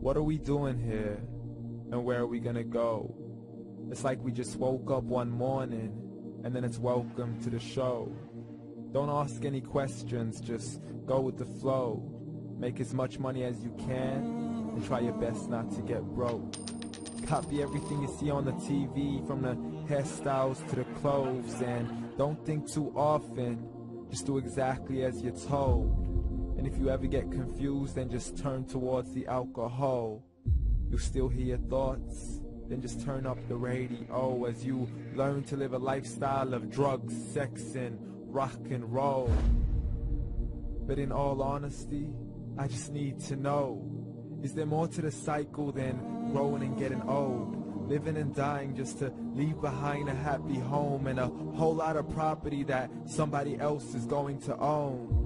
What are we doing here? And where are we gonna go? It's like we just woke up one morning and then it's welcome to the show. Don't ask any questions, just go with the flow. Make as much money as you can and try your best not to get broke. Copy everything you see on the TV, from the hairstyles to the clothes, and don't think too often, just do exactly as you're told. And if you ever get confused, then just turn towards the alcohol. You'll still hear your thoughts, then just turn up the radio as you learn to live a lifestyle of drugs, sex, and rock and roll. But in all honesty, I just need to know, is there more to the cycle than growing and getting old? Living and dying just to leave behind a happy home and a whole lot of property that somebody else is going to own.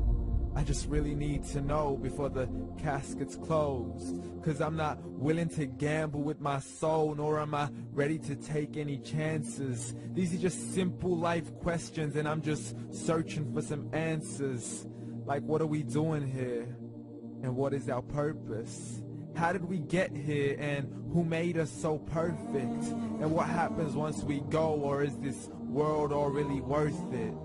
I just really need to know before the casket's closed, 'cause I'm not willing to gamble with my soul, nor am I ready to take any chances. These are just simple life questions and I'm just searching for some answers. Like, what are we doing here? And what is our purpose? How did we get here, and who made us so perfect? And what happens once we go, or is this world all really worth it?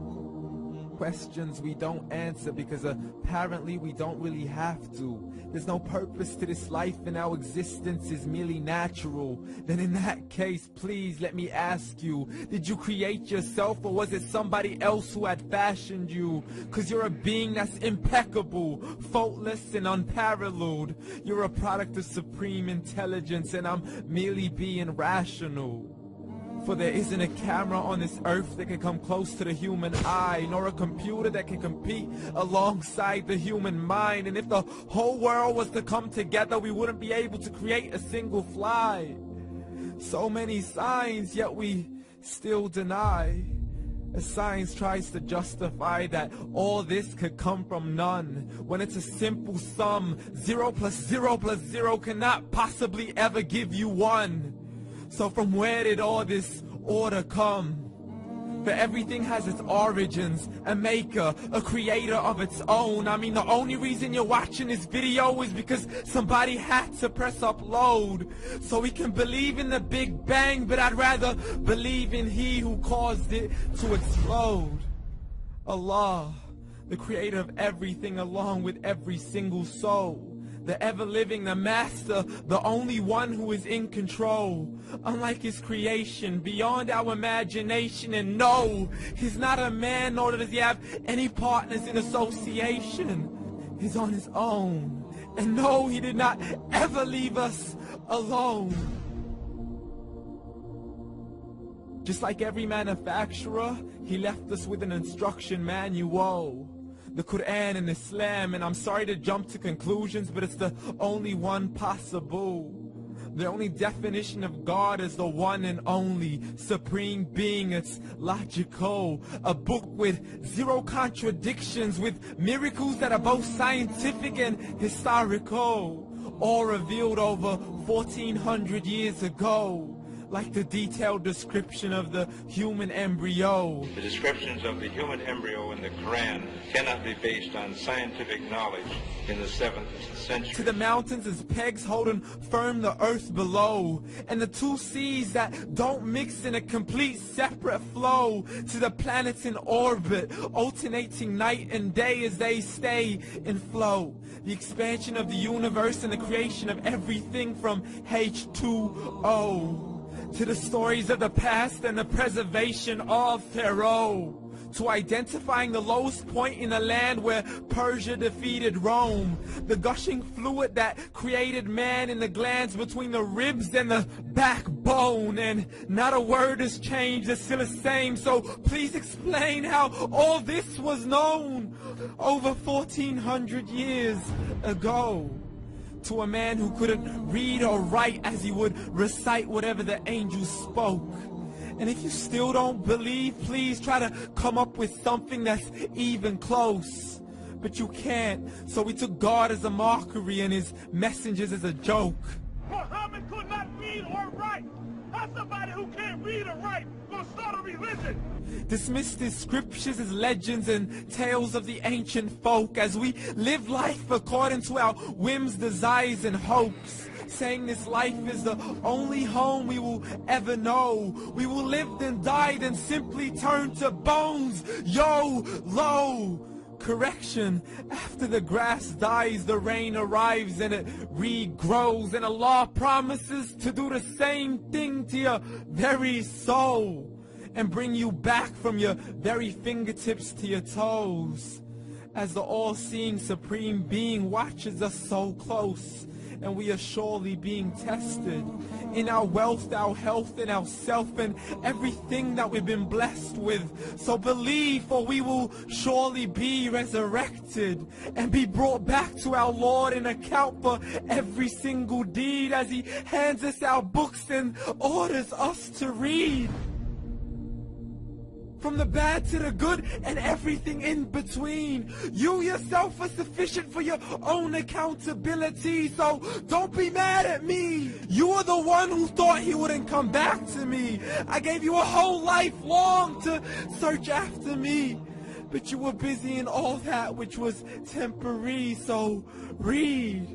Questions we don't answer because apparently we don't really have to. There's no purpose to this life and our existence is merely natural. Then in that case, please let me ask you, did you create yourself, or was it somebody else who had fashioned you? 'Cause you're a being that's impeccable, faultless and unparalleled. You're a product of supreme intelligence and I'm merely being rational. For there isn't a camera on this earth that can come close to the human eye, nor a computer that can compete alongside the human mind. And if the whole world was to come together, we wouldn't be able to create a single fly. So many signs, yet we still deny. As science tries to justify that all this could come from none, when it's a simple sum. 0 plus 0 plus 0 cannot possibly ever give you 1. So from where did all this order come? For everything has its origins, a maker, a creator of its own. I mean, the only reason you're watching this video is because somebody had to press upload. So we can believe in the Big Bang, but I'd rather believe in He who caused it to explode. Allah, the creator of everything along with every single soul. The ever-living, the master, the only one who is in control. Unlike his creation, beyond our imagination. And no, he's not a man, nor does he have any partners in association. He's on his own. And no, he did not ever leave us alone. Just like every manufacturer, he left us with an instruction manual. The Quran and Islam, and I'm sorry to jump to conclusions, but it's the only one possible. The only definition of God is the one and only supreme being. It's logical, a book with 0 contradictions, with miracles that are both scientific and historical, all revealed over 1400 years ago. Like the detailed description of the human embryo. The descriptions of the human embryo in the Quran cannot be based on scientific knowledge in the 7th century. To the mountains as pegs holding firm the earth below, and the 2 seas that don't mix in a complete separate flow. To the planets in orbit, alternating night and day as they stay in flow. The expansion of the universe and the creation of everything from H2O. To the stories of the past and the preservation of Pharaoh. To identifying the lowest point in the land where Persia defeated Rome. The gushing fluid that created man in the glands between the ribs and the backbone. And not a word has changed, it's still the same. So please explain how all this was known over 1400 years ago. To a man who couldn't read or write, as he would recite whatever the angels spoke. And if you still don't believe, please try to come up with something that's even close. But you can't, so we took God as a mockery and his messengers as a joke. Muhammad could not read or write. How somebody who can't read or write gonna start a religion? Dismissed his scriptures as legends and tales of the ancient folk, as we live life according to our whims, desires, and hopes. saying this life is the only home we will ever know. We will live then die then simply turn to bones. YOLO! Correction, after the grass dies, the rain arrives and it regrows, and Allah promises to do the same thing to your very soul and bring you back from your very fingertips to your toes, as the all-seeing supreme being watches us so close, and we are surely being tested in our wealth, our health, and our self, and everything that we've been blessed with. So believe, for we will surely be resurrected and be brought back to our Lord and account for every single deed, as He hands us our books and orders us to read. From the bad to the good and everything in between. You yourself are sufficient for your own accountability, so don't be mad at me. You are the one who thought He wouldn't come back to me. I gave you a whole life long to search after me, but you were busy in all that which was temporary. So read,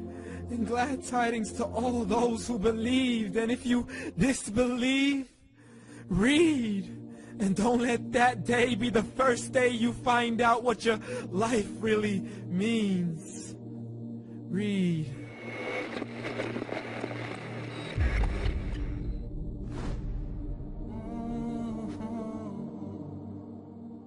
and glad tidings to all those who believed, and if you disbelieve, read. And don't let that day be the first day you find out what your life really means. Read.